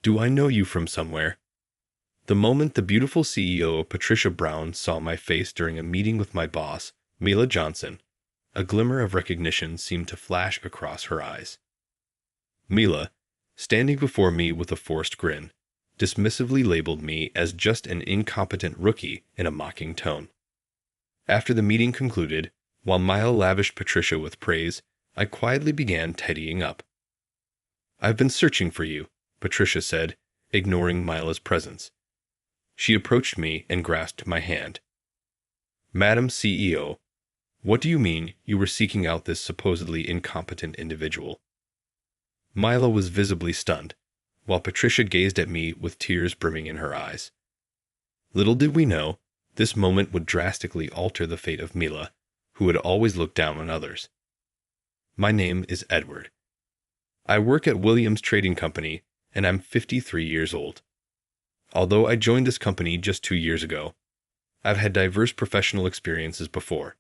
Do I know you from somewhere? The moment the beautiful CEO, Patricia Brown, saw my face during a meeting with my boss, Mila Johnson, a glimmer of recognition seemed to flash across her eyes. Mila, standing before me with a forced grin, dismissively labeled me as just an incompetent rookie in a mocking tone. After the meeting concluded, while Mila lavished Patricia with praise, I quietly began tidying up. "I've been searching for you," Patricia said, ignoring Mila's presence. She approached me and grasped my hand. "Madam CEO, what do you mean you were seeking out this supposedly incompetent individual?" Mila was visibly stunned, while Patricia gazed at me with tears brimming in her eyes. Little did we know, this moment would drastically alter the fate of Mila, who had always looked down on others. "My name is Edward. I work at Williams Trading Company, and I'm 53 years old. Although I joined this company just 2 years ago, I've had diverse professional experiences before.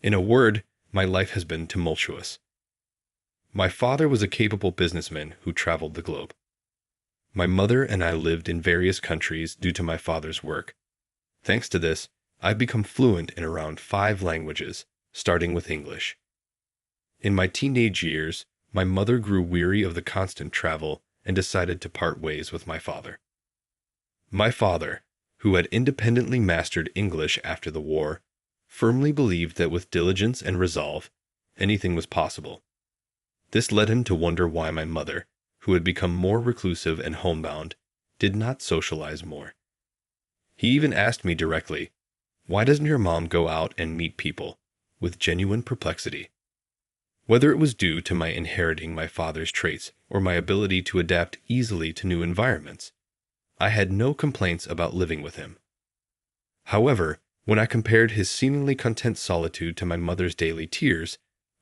In a word, my life has been tumultuous. My father was a capable businessman who traveled the globe. My mother and I lived in various countries due to my father's work. Thanks to this, I've become fluent in around 5 languages, starting with English. In my teenage years, my mother grew weary of the constant travel and decided to part ways with my father. My father, who had independently mastered English after the war, firmly believed that with diligence and resolve, anything was possible. This led him to wonder why my mother, who had become more reclusive and homebound, did not socialize more. He even asked me directly, "Why doesn't your mom go out and meet people?" with genuine perplexity. Whether it was due to my inheriting my father's traits or my ability to adapt easily to new environments, I had no complaints about living with him. However, when I compared his seemingly content solitude to my mother's daily tears,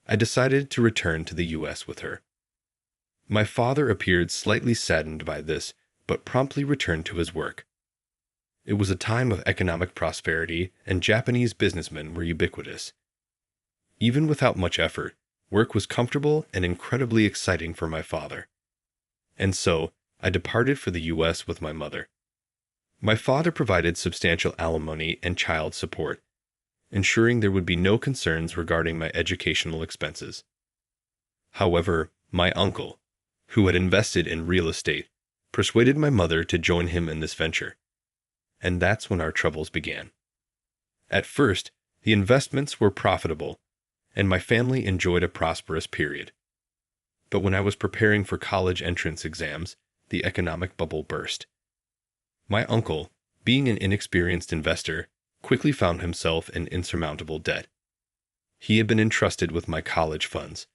I decided to return to the U.S. with her. My father appeared slightly saddened by this, but promptly returned to his work. It was a time of economic prosperity, and Japanese businessmen were ubiquitous. Even without much effort, work was comfortable and incredibly exciting for my father. And so, I departed for the U.S. with my mother. My father provided substantial alimony and child support, ensuring there would be no concerns regarding my educational expenses. However, my uncle, who had invested in real estate, persuaded my mother to join him in this venture. And that's when our troubles began. At first, the investments were profitable, and my family enjoyed a prosperous period. But when I was preparing for college entrance exams, the economic bubble burst. My uncle, being an inexperienced investor, quickly found himself in insurmountable debt. He had been entrusted with my college funds,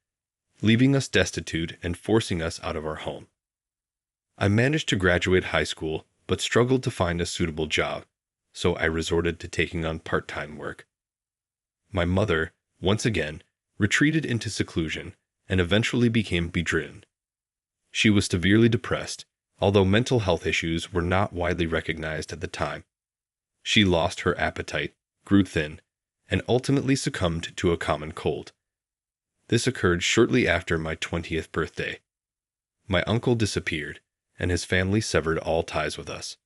leaving us destitute and forcing us out of our home. I managed to graduate high school, but struggled to find a suitable job, so I resorted to taking on part-time work. My mother, once again, retreated into seclusion and eventually became bedridden. She was severely depressed, although mental health issues were not widely recognized at the time. She lost her appetite, grew thin, and ultimately succumbed to a common cold. This occurred shortly after my 20th birthday. My uncle disappeared, and his family severed all ties with us.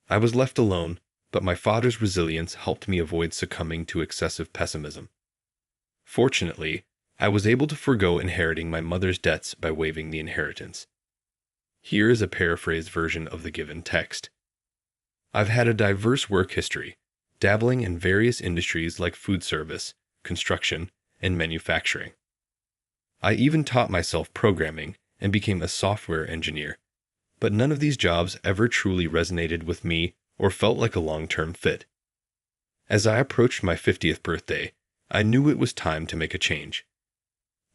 I was left alone, but my father's resilience helped me avoid succumbing to excessive pessimism. Fortunately, I was able to forego inheriting my mother's debts by waiving the inheritance. Here is a paraphrased version of the given text. I've had a diverse work history, dabbling in various industries like food service, construction, and manufacturing. I even taught myself programming and became a software engineer, but none of these jobs ever truly resonated with me or felt like a long-term fit. As I approached my 50th birthday, I knew it was time to make a change.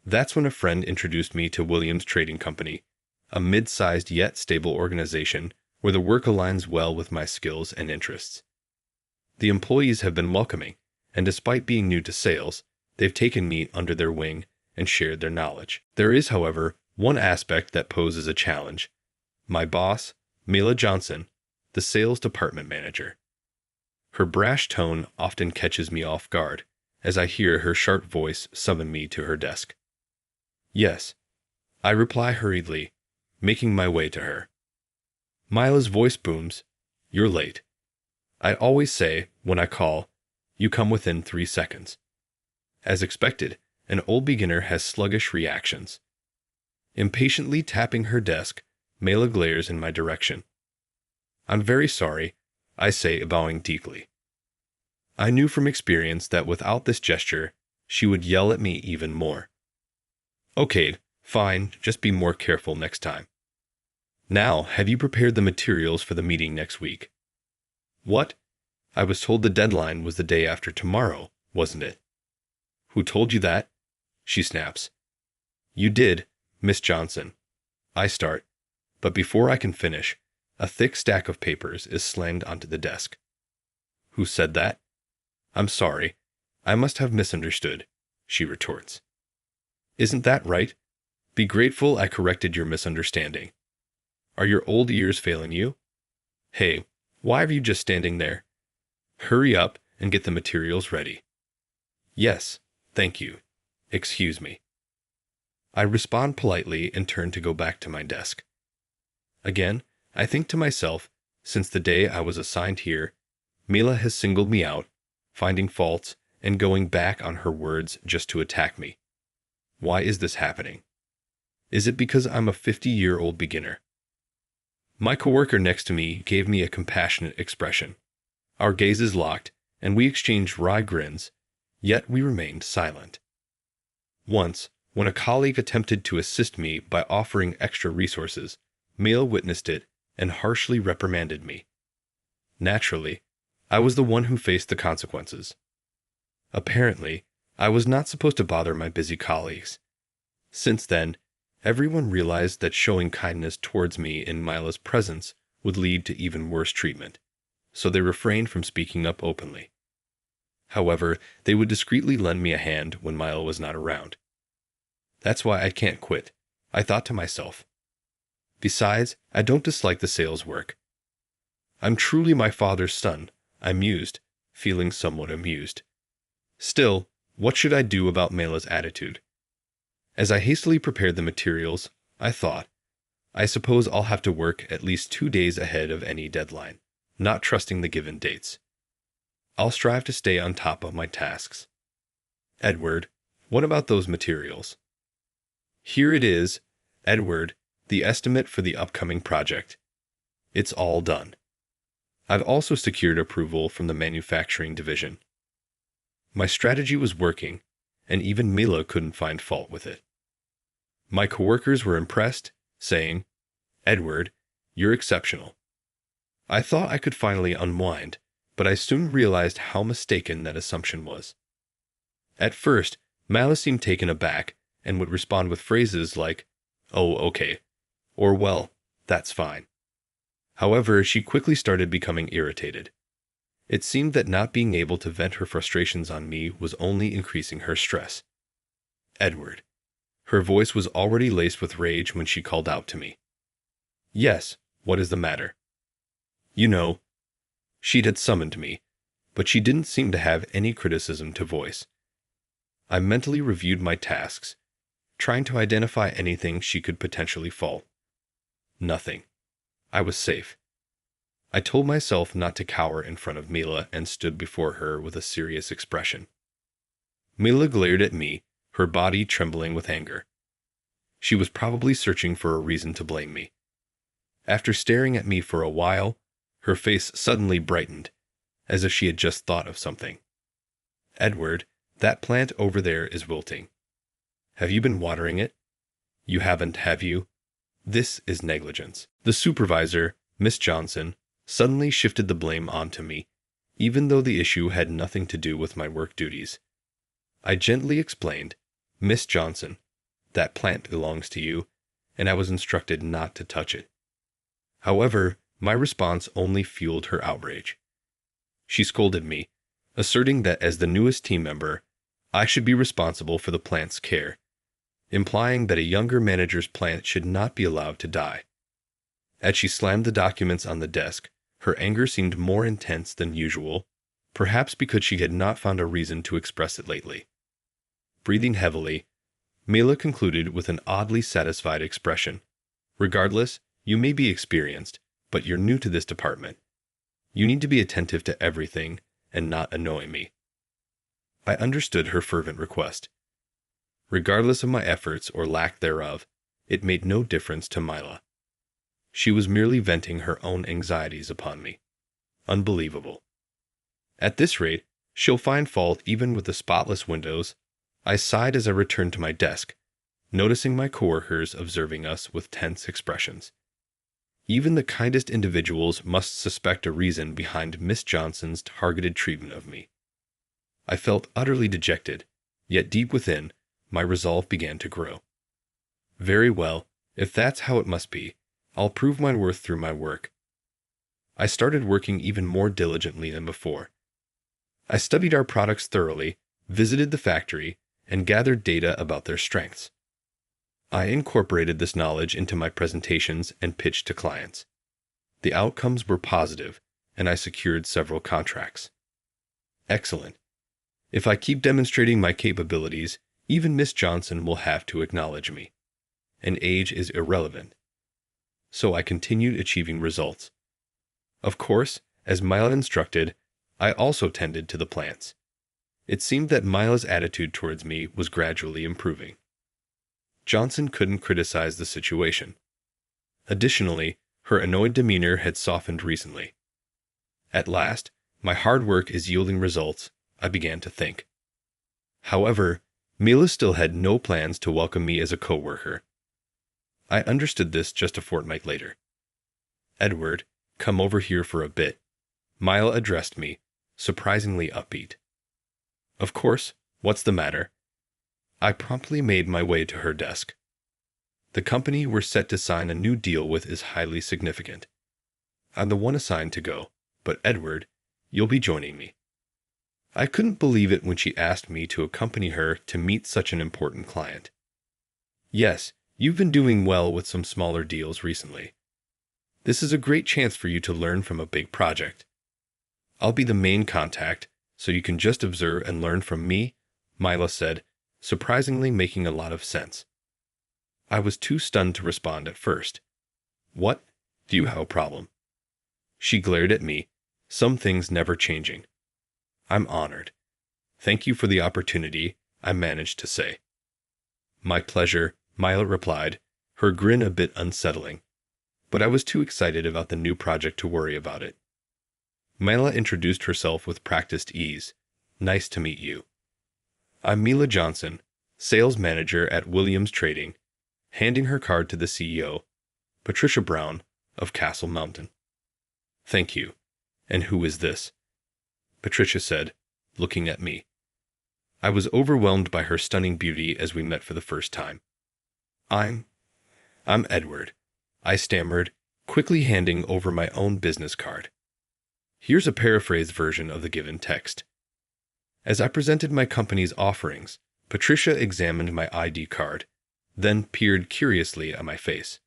That's when a friend introduced me to Williams Trading Company, a mid-sized yet stable organization where the work aligns well with my skills and interests. The employees have been welcoming, and despite being new to sales, they've taken me under their wing and shared their knowledge. There is, however, one aspect that poses a challenge. My boss, Mila Johnson, the sales department manager. Her brash tone often catches me off guard, as I hear her sharp voice summon me to her desk. "Yes," I reply hurriedly, making my way to her. Mila's voice booms. You're late. I always say, when I call, you come within 3 seconds. As expected, an old beginner has sluggish reactions. Impatiently tapping her desk, Mela glares in my direction. I'm very sorry, I say, bowing deeply. I knew from experience that without this gesture, she would yell at me even more. Okay, fine, just be more careful next time. Now, have you prepared the materials for the meeting next week? What? I was told the deadline was the day after tomorrow, wasn't it? Who told you that? She snaps. You did, Miss Johnson. I start, but before I can finish, a thick stack of papers is slammed onto the desk. Who said that? I'm sorry. I must have misunderstood, she retorts. Isn't that right? Be grateful I corrected your misunderstanding. Are your old ears failing you? Hey, why are you just standing there? Hurry up and get the materials ready. Yes, thank you. Excuse me. I respond politely and turn to go back to my desk. Again, I think to myself, since the day I was assigned here, Mila has singled me out, finding faults and going back on her words just to attack me. Why is this happening? Is it because I'm a 50-year-old beginner? My coworker next to me gave me a compassionate expression. Our gazes locked, and we exchanged wry grins, yet we remained silent. Once, when a colleague attempted to assist me by offering extra resources, Mila witnessed it and harshly reprimanded me. Naturally, I was the one who faced the consequences. Apparently, I was not supposed to bother my busy colleagues. Since then, everyone realized that showing kindness towards me in Mila's presence would lead to even worse treatment, so they refrained from speaking up openly. However, they would discreetly lend me a hand when Mila was not around. That's why I can't quit, I thought to myself. Besides, I don't dislike the sales work. I'm truly my father's son, I mused, feeling somewhat amused. Still, what should I do about Mila's attitude? As I hastily prepared the materials, I thought, I suppose I'll have to work at least 2 days ahead of any deadline, not trusting the given dates. I'll strive to stay on top of my tasks. Edward, what about those materials? Here it is, Edward, the estimate for the upcoming project. It's all done. I've also secured approval from the manufacturing division. My strategy was working, and even Mila couldn't find fault with it. My coworkers were impressed, saying, Edward, you're exceptional. I thought I could finally unwind, but I soon realized how mistaken that assumption was. At first, Mila seemed taken aback and would respond with phrases like, oh, okay, or well, that's fine. However, she quickly started becoming irritated. It seemed that not being able to vent her frustrations on me was only increasing her stress. Edward. Her voice was already laced with rage when she called out to me. Yes, what is the matter? You know, she'd had summoned me, but she didn't seem to have any criticism to voice. I mentally reviewed my tasks, trying to identify anything she could potentially fault. Nothing. I was safe. I told myself not to cower in front of Mila and stood before her with a serious expression. Mila glared at me, her body trembling with anger. She was probably searching for a reason to blame me. After staring at me for a while, her face suddenly brightened, as if she had just thought of something. Edward, that plant over there is wilting. Have you been watering it? You haven't, have you? This is negligence. The supervisor, Miss Johnson, suddenly shifted the blame onto me, even though the issue had nothing to do with my work duties. I gently explained, Miss Johnson, that plant belongs to you, and I was instructed not to touch it. However, my response only fueled her outrage. She scolded me, asserting that as the newest team member, I should be responsible for the plant's care, implying that a younger manager's plant should not be allowed to die. As she slammed the documents on the desk, her anger seemed more intense than usual, perhaps because she had not found a reason to express it lately. Breathing heavily, Mila concluded with an oddly satisfied expression. Regardless, you may be experienced, but you're new to this department. You need to be attentive to everything and not annoy me." I understood her fervent request. Regardless of my efforts or lack thereof, it made no difference to Mila. She was merely venting her own anxieties upon me. Unbelievable. At this rate, she'll find fault even with the spotless windows. I sighed as I returned to my desk, noticing my coworkers observing us with tense expressions. Even the kindest individuals must suspect a reason behind Miss Johnson's targeted treatment of me. I felt utterly dejected, yet deep within, my resolve began to grow. Very well, if that's how it must be, I'll prove my worth through my work. I started working even more diligently than before. I studied our products thoroughly, visited the factory, and gathered data about their strengths. I incorporated this knowledge into my presentations and pitched to clients. The outcomes were positive, and I secured several contracts. Excellent. If I keep demonstrating my capabilities, even Miss Johnson will have to acknowledge me. And age is irrelevant. So I continued achieving results. Of course, as Mila instructed, I also tended to the plants. It seemed that Mila's attitude towards me was gradually improving. Johnson couldn't criticize the situation. Additionally, her annoyed demeanor had softened recently. At last, my hard work is yielding results, I began to think. However, Mila still had no plans to welcome me as a co-worker. I understood this just a fortnight later. "Edward, come over here for a bit," Mila addressed me, surprisingly upbeat. "Of course, what's the matter?" I promptly made my way to her desk. The company we're set to sign a new deal with is highly significant. I'm the one assigned to go, but Edward, you'll be joining me. I couldn't believe it when she asked me to accompany her to meet such an important client. "Yes, you've been doing well with some smaller deals recently. This is a great chance for you to learn from a big project. I'll be the main contact, so you can just observe and learn from me," Mila said, surprisingly making a lot of sense. I was too stunned to respond at first. "What? Do you have a problem?" She glared at me, some things never changing. "I'm honored. Thank you for the opportunity," I managed to say. "My pleasure," Mila replied, her grin a bit unsettling. But I was too excited about the new project to worry about it. Mila introduced herself with practiced ease. "Nice to meet you. I'm Mila Johnson, sales manager at Williams Trading," handing her card to the CEO, Patricia Brown, of Castle Mountain. "Thank you. And who is this?" Patricia said, looking at me. I was overwhelmed by her stunning beauty as we met for the first time. I'm Edward," I stammered, quickly handing over my own business card. Here's a paraphrased version of the given text. As I presented my company's offerings, Patricia examined my ID card, then peered curiously at my face.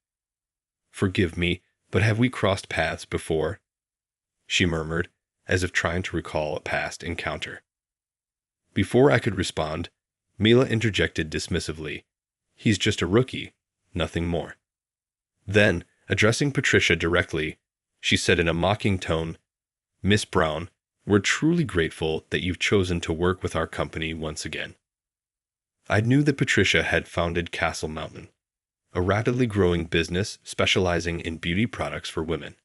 "Forgive me, but have we crossed paths before?" she murmured, as if trying to recall a past encounter. Before I could respond, Mila interjected dismissively, "He's just a rookie, nothing more." Then, addressing Patricia directly, she said in a mocking tone, "Miss Brown, we're truly grateful that you've chosen to work with our company once again." I knew that Patricia had founded Castle Mountain, a rapidly growing business specializing in beauty products for women.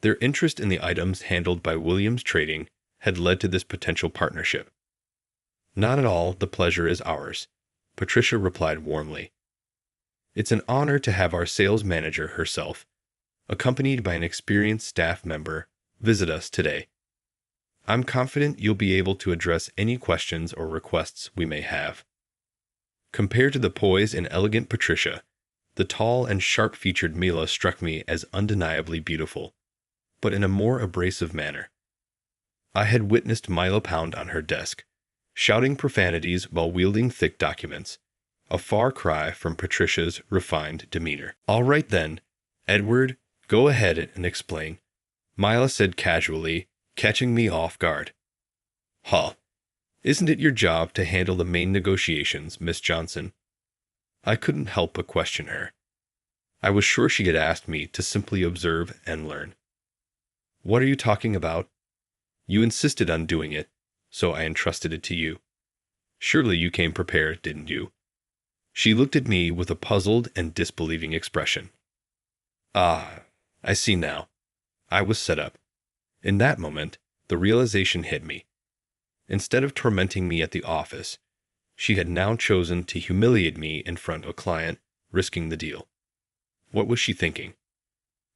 Their interest in the items handled by Williams Trading had led to this potential partnership. "Not at all, the pleasure is ours," Patricia replied warmly. "It's an honor to have our sales manager herself, accompanied by an experienced staff member, visit us today. I'm confident you'll be able to address any questions or requests we may have." Compared to the poised and elegant Patricia, the tall and sharp-featured Mila struck me as undeniably beautiful, but in a more abrasive manner. I had witnessed Mila pound on her desk, shouting profanities while wielding thick documents, a far cry from Patricia's refined demeanor. "All right then, Edward, go ahead and explain," Mila said casually, catching me off guard. "Huh. Isn't it your job to handle the main negotiations, Miss Johnson?" I couldn't help but question her. I was sure she had asked me to simply observe and learn. What are you talking about? You insisted on doing it, so I entrusted it to you. Surely you came prepared, didn't you? She looked at me with a puzzled and disbelieving expression. Ah, I see now. I was set up. In that moment, the realization hit me. Instead of tormenting me at the office, she had now chosen to humiliate me in front of a client, risking the deal. What was she thinking?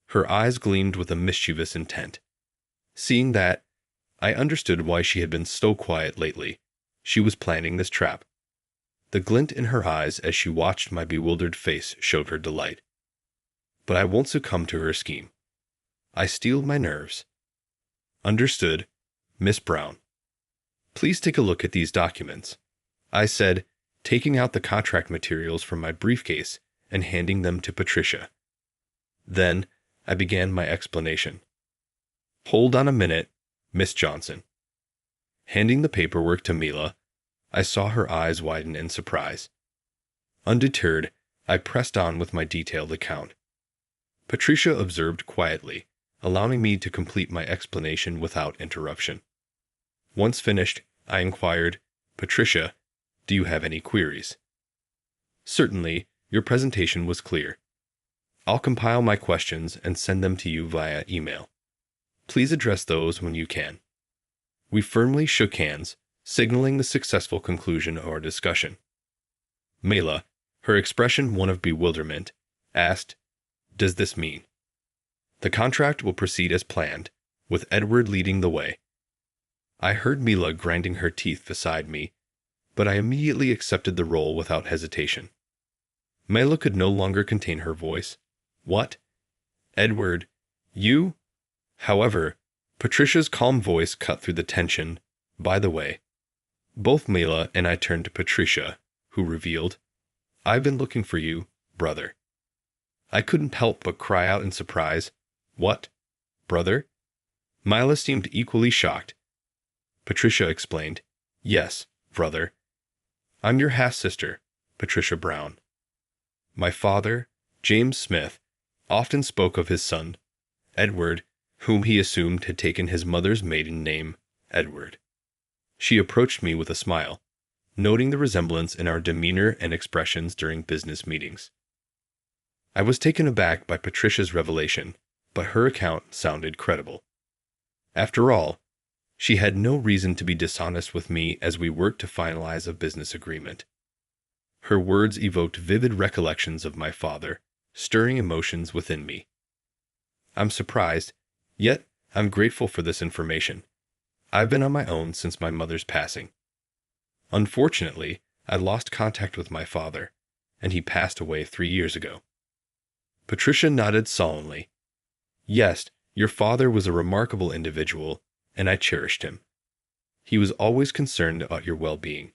Her eyes gleamed with a mischievous intent. Seeing that, I understood why she had been so quiet lately. She was planning this trap. The glint in her eyes as she watched my bewildered face showed her delight. But I won't succumb to her scheme. I steeled my nerves. Understood, Miss Brown. Please take a look at these documents, I said, taking out the contract materials from my briefcase and handing them to Patricia. Then I began my explanation. Hold on a minute, Miss Johnson. Handing the paperwork to Mila, I saw her eyes widen in surprise. Undeterred, I pressed on with my detailed account. Patricia observed quietly, allowing me to complete my explanation without interruption. Once finished, I inquired, Patricia, do you have any queries? Certainly, your presentation was clear. I'll compile my questions and send them to you via email. Please address those when you can. We firmly shook hands, signaling the successful conclusion of our discussion. Mela, her expression one of bewilderment, asked, Does this mean? The contract will proceed as planned, with Edward leading the way. I heard Mila grinding her teeth beside me, but I immediately accepted the role without hesitation. Mela could no longer contain her voice. What? Edward, you? However, Patricia's calm voice cut through the tension. By the way, both Mela and I turned to Patricia, who revealed, I've been looking for you, brother. I couldn't help but cry out in surprise. What? Brother? Mila seemed equally shocked. Patricia explained, Yes, brother. I'm your half-sister, Patricia Brown. My father, James Smith, often spoke of his son, Edward, whom he assumed had taken his mother's maiden name, Edward. She approached me with a smile, noting the resemblance in our demeanor and expressions during business meetings. I was taken aback by Patricia's revelation, but her account sounded credible. After all, she had no reason to be dishonest with me as we worked to finalize a business agreement. Her words evoked vivid recollections of my father, stirring emotions within me. I'm surprised, yet I'm grateful for this information. I've been on my own since my mother's passing. Unfortunately, I lost contact with my father, and he passed away 3 years ago. Patricia nodded solemnly. Yes, your father was a remarkable individual, and I cherished him. He was always concerned about your well-being.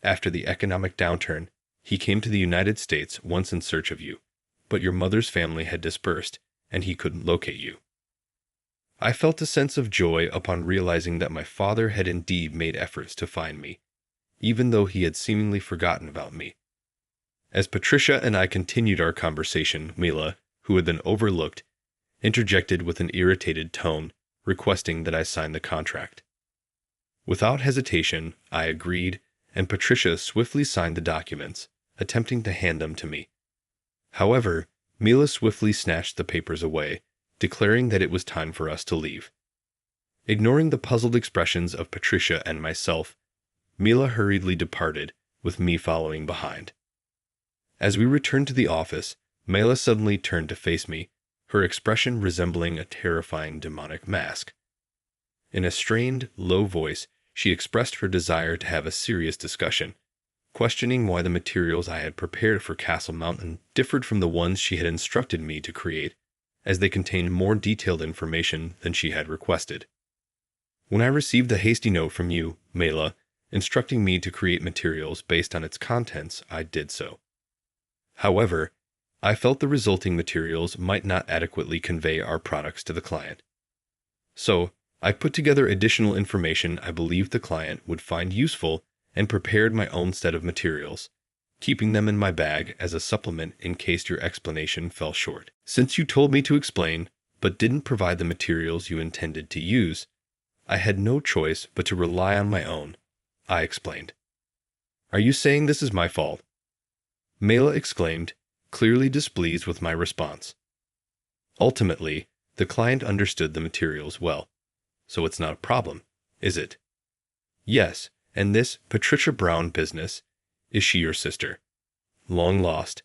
After the economic downturn, he came to the United States once in search of you, but your mother's family had dispersed, and he couldn't locate you. I felt a sense of joy upon realizing that my father had indeed made efforts to find me, even though he had seemingly forgotten about me. As Patricia and I continued our conversation, Mila, who had been overlooked, interjected with an irritated tone, requesting that I sign the contract. Without hesitation, I agreed, and Patricia swiftly signed the documents, attempting to hand them to me. However, Mila swiftly snatched the papers away, declaring that it was time for us to leave. Ignoring the puzzled expressions of Patricia and myself, Mila hurriedly departed, with me following behind. As we returned to the office, Mila suddenly turned to face me, her expression resembling a terrifying demonic mask. In a strained, low voice, she expressed her desire to have a serious discussion, questioning why the materials I had prepared for Castle Mountain differed from the ones she had instructed me to create, as they contained more detailed information than she had requested. When I received a hasty note from you, Mela, instructing me to create materials based on its contents, I did so. However, I felt the resulting materials might not adequately convey our products to the client. So, I put together additional information I believed the client would find useful and prepared my own set of materials, keeping them in my bag as a supplement in case your explanation fell short. Since you told me to explain, but didn't provide the materials you intended to use, I had no choice but to rely on my own, I explained. Are you saying this is my fault? Mela exclaimed, clearly displeased with my response. Ultimately, the client understood the materials well, so it's not a problem, is it? Yes, and this Patricia Brown business, is she your sister? Long lost.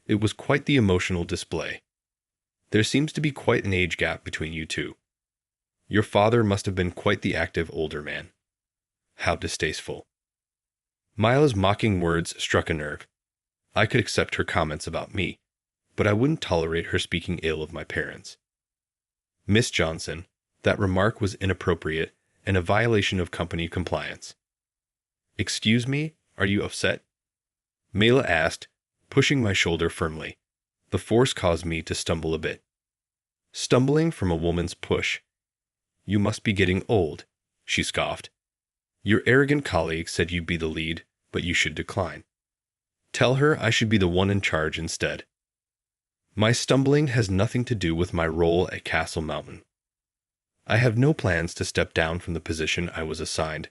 It was quite the emotional display. There seems to be quite an age gap between you two. Your father must have been quite the active older man. How distasteful. Mila's mocking words struck a nerve. I could accept her comments about me, but I wouldn't tolerate her speaking ill of my parents. Miss Johnson, that remark was inappropriate and a violation of company compliance. Excuse me, are you upset? Mela asked, pushing my shoulder firmly. The force caused me to stumble a bit. Stumbling from a woman's push. You must be getting old, she scoffed. Your arrogant colleague said you'd be the lead, but you should decline. Tell her I should be the one in charge instead. My stumbling has nothing to do with my role at Castle Mountain. I have no plans to step down from the position I was assigned,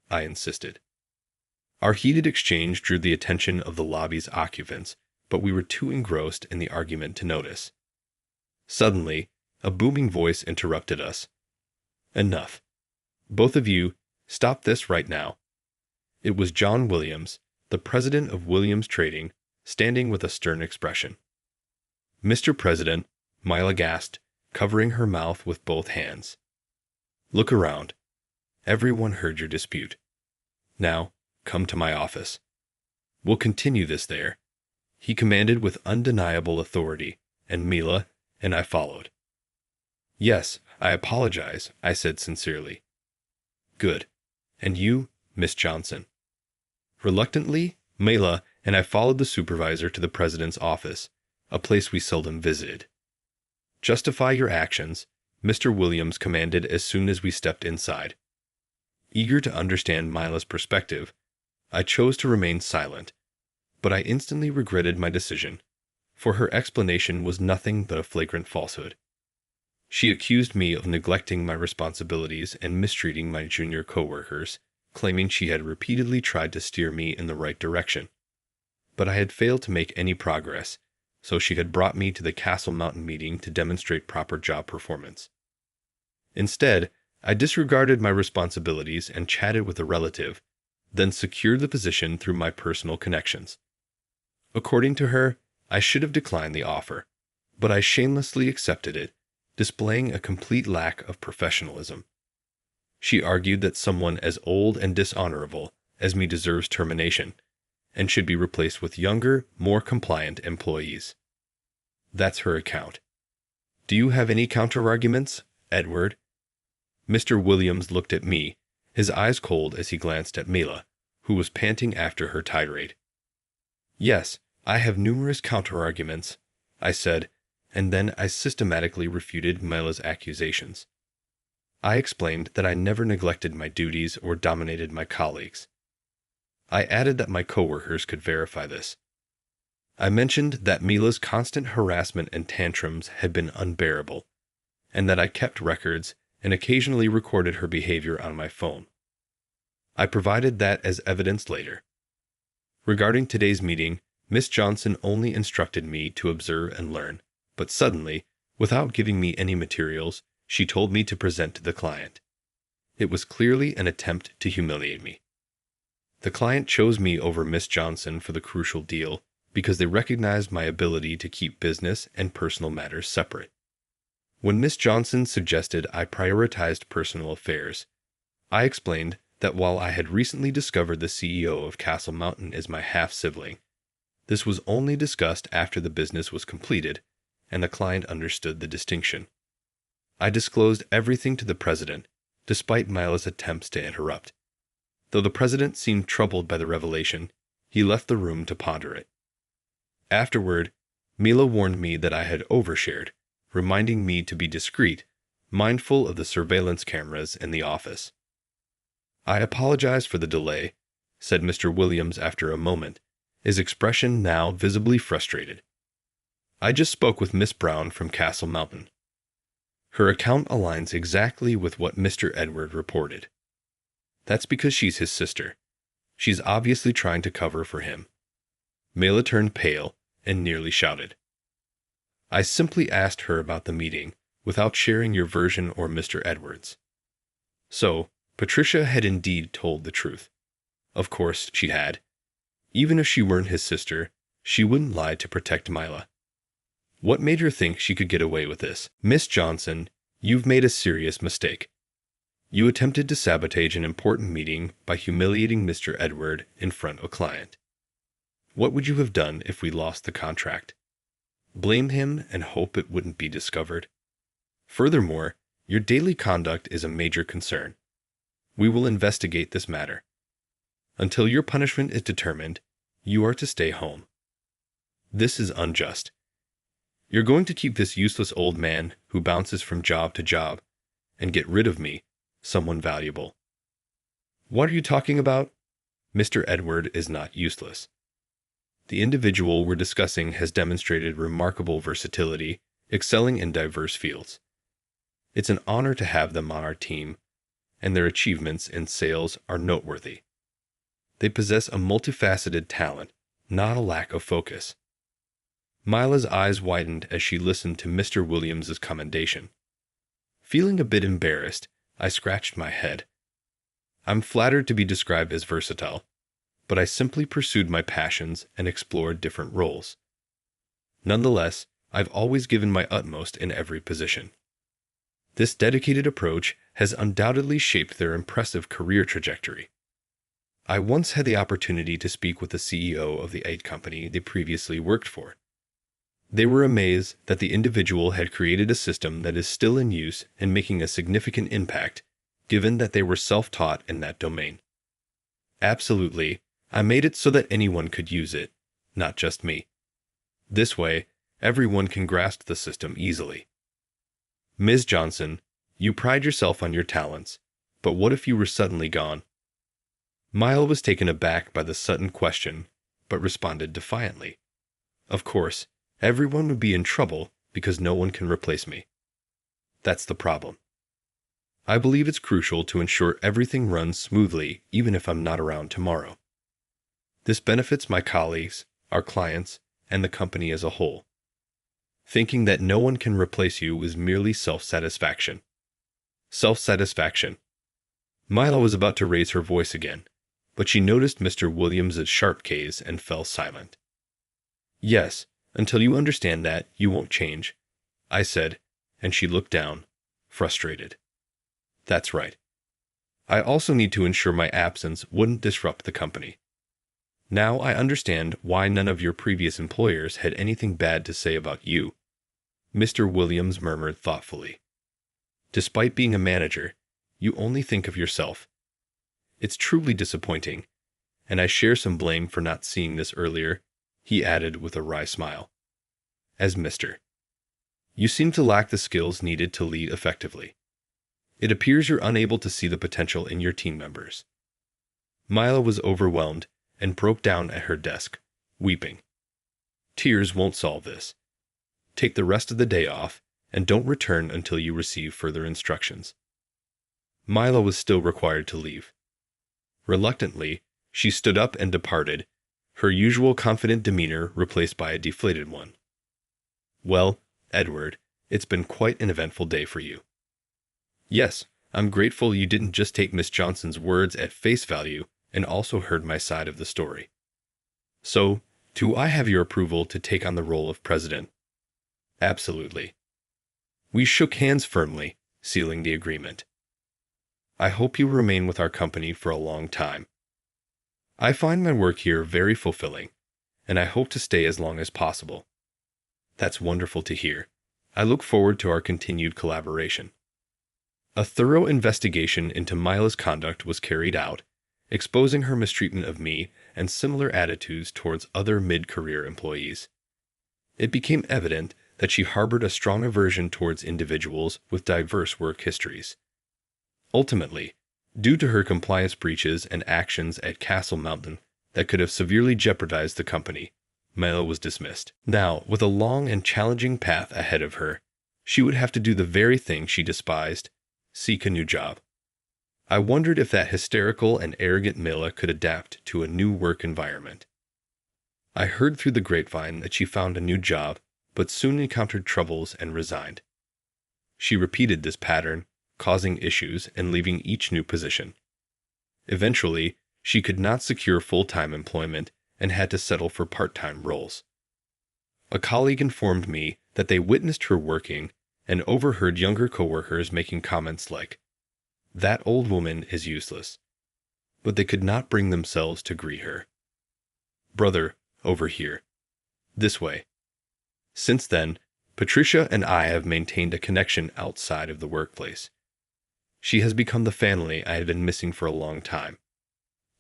I insisted. Our heated exchange drew the attention of the lobby's occupants, but we were too engrossed in the argument to notice. Suddenly, a booming voice interrupted us. Enough. Both of you, stop this right now. It was John Williams, the president of Williams Trading, standing with a stern expression. Mr. President, Mila gasped, covering her mouth with both hands. Look around. Everyone heard your dispute. Now, come to my office. We'll continue this there, he commanded with undeniable authority, and Mila and I followed. Yes, I apologize, I said sincerely. Good. And you, Miss Johnson? Reluctantly, Mila and I followed the supervisor to the president's office, a place we seldom visited. Justify your actions, Mr. Williams commanded as soon as we stepped inside. Eager to understand Mila's perspective, I chose to remain silent, but I instantly regretted my decision, for her explanation was nothing but a flagrant falsehood. She accused me of neglecting my responsibilities and mistreating my junior coworkers, claiming she had repeatedly tried to steer me in the right direction. But I had failed to make any progress, so she had brought me to the Castle Mountain meeting to demonstrate proper job performance. Instead, I disregarded my responsibilities and chatted with a relative, then secured the position through my personal connections. According to her, I should have declined the offer, but I shamelessly accepted it, displaying a complete lack of professionalism. She argued that someone as old and dishonorable as me deserves termination, and should be replaced with younger, more compliant employees. That's her account. Do you have any counter-arguments, Edward? Mr. Williams looked at me, his eyes cold as he glanced at Mila, who was panting after her tirade. Yes, I have numerous counter-arguments, I said, and then I systematically refuted Mila's accusations. I explained that I never neglected my duties or dominated my colleagues. I added that my coworkers could verify this. I mentioned that Mila's constant harassment and tantrums had been unbearable, and that I kept records and occasionally recorded her behavior on my phone. I provided that as evidence later. Regarding today's meeting, Miss Johnson only instructed me to observe and learn, but suddenly, without giving me any materials, she told me to present to the client. It was clearly an attempt to humiliate me. The client chose me over Miss Johnson for the crucial deal because they recognized my ability to keep business and personal matters separate. When Miss Johnson suggested I prioritized personal affairs, I explained that while I had recently discovered the CEO of Castle Mountain as my half-sibling, this was only discussed after the business was completed and the client understood the distinction. I disclosed everything to the president, despite Mila's attempts to interrupt. Though the president seemed troubled by the revelation, he left the room to ponder it. Afterward, Mila warned me that I had overshared, reminding me to be discreet, mindful of the surveillance cameras in the office. I apologize for the delay, said Mr. Williams after a moment, his expression now visibly frustrated. I just spoke with Miss Brown from Castle Mountain. Her account aligns exactly with what Mr. Edward reported. That's because she's his sister. She's obviously trying to cover for him. Mela turned pale and nearly shouted. I simply asked her about the meeting, without sharing your version or Mr. Edward's. So, Patricia had indeed told the truth. Of course she had. Even if she weren't his sister, she wouldn't lie to protect Mila. What made her think she could get away with this? Miss Johnson, you've made a serious mistake. You attempted to sabotage an important meeting by humiliating Mr. Edward in front of a client. What would you have done if we lost the contract? Blame him and hope it wouldn't be discovered? Furthermore, your daily conduct is a major concern. We will investigate this matter. Until your punishment is determined, you are to stay home. This is unjust. You're going to keep this useless old man who bounces from job to job and get rid of me, someone valuable. What are you talking about? Mr. Edward is not useless. The individual we're discussing has demonstrated remarkable versatility, excelling in diverse fields. It's an honor to have them on our team, and their achievements in sales are noteworthy. They possess a multifaceted talent, not a lack of focus. Mila's eyes widened as she listened to Mr. Williams's commendation. Feeling a bit embarrassed, I scratched my head. I'm flattered to be described as versatile, but I simply pursued my passions and explored different roles. Nonetheless, I've always given my utmost in every position. This dedicated approach has undoubtedly shaped their impressive career trajectory. I once had the opportunity to speak with the CEO of the aita company they previously worked for. They were amazed that the individual had created a system that is still in use and making a significant impact, given that they were self-taught in that domain. Absolutely, I made it so that anyone could use it, not just me. This way, everyone can grasp the system easily. Ms. Johnson, you pride yourself on your talents, but what if you were suddenly gone? Mila was taken aback by the sudden question, but responded defiantly. Of course, everyone would be in trouble because no one can replace me. That's the problem. I believe it's crucial to ensure everything runs smoothly even if I'm not around tomorrow. This benefits my colleagues, our clients, and the company as a whole. Thinking that no one can replace you is merely self-satisfaction. Self-satisfaction. Mila was about to raise her voice again, but she noticed Mr. Williams's sharp gaze and fell silent. Yes, until you understand that, you won't change, I said, and she looked down, frustrated. That's right. I also need to ensure my absence wouldn't disrupt the company. Now I understand why none of your previous employers had anything bad to say about you, Mr. Williams murmured thoughtfully. Despite being a manager, you only think of yourself. It's truly disappointing, and I share some blame for not seeing this earlier, he added with a wry smile. As Mr. You seem to lack the skills needed to lead effectively. It appears you're unable to see the potential in your team members. Mila was overwhelmed and broke down at her desk, weeping. Tears won't solve this. Take the rest of the day off and don't return until you receive further instructions. Mila was still required to leave. Reluctantly, she stood up and departed, her usual confident demeanor replaced by a deflated one. Well, Edward, it's been quite an eventful day for you. Yes, I'm grateful you didn't just take Miss Johnson's words at face value and also heard my side of the story. So, do I have your approval to take on the role of president? Absolutely. We shook hands firmly, sealing the agreement. I hope you remain with our company for a long time. I find my work here very fulfilling, and I hope to stay as long as possible. That's wonderful to hear. I look forward to our continued collaboration. A thorough investigation into Mila's conduct was carried out, exposing her mistreatment of me and similar attitudes towards other mid-career employees. It became evident that she harbored a strong aversion towards individuals with diverse work histories. Ultimately, due to her compliance breaches and actions at Castle Mountain, that could have severely jeopardized the company, Mela was dismissed. Now, with a long and challenging path ahead of her, she would have to do the very thing she despised: seek a new job. I wondered if that hysterical and arrogant Mela could adapt to a new work environment. I heard through the grapevine that she found a new job, but soon encountered troubles and resigned. She repeated this pattern, causing issues and leaving each new position. Eventually, she could not secure full-time employment and had to settle for part-time roles. A colleague informed me that they witnessed her working and overheard younger coworkers making comments like, "That old woman is useless," but they could not bring themselves to greet her. "Brother, over here. This way." Since then, Patricia and I have maintained a connection outside of the workplace. She has become the family I had been missing for a long time.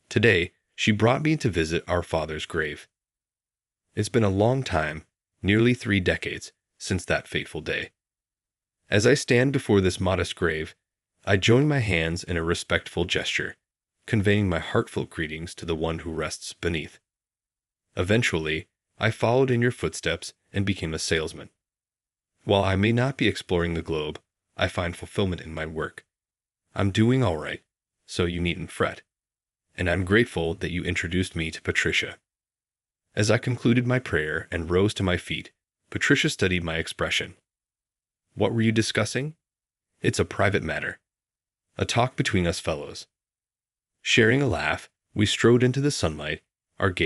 Today, she brought me to visit our father's grave. It's been a long time, nearly 3 decades, since that fateful day. As I stand before this modest grave, I join my hands in a respectful gesture, conveying my heartfelt greetings to the one who rests beneath. Eventually, I followed in your footsteps and became a salesman. While I may not be exploring the globe, I find fulfillment in my work. I'm doing all right, so you needn't fret. And I'm grateful that you introduced me to Patricia. As I concluded my prayer and rose to my feet, Patricia studied my expression. "What were you discussing?" "It's a private matter. A talk between us fellows." Sharing a laugh, we strode into the sunlight, our gaze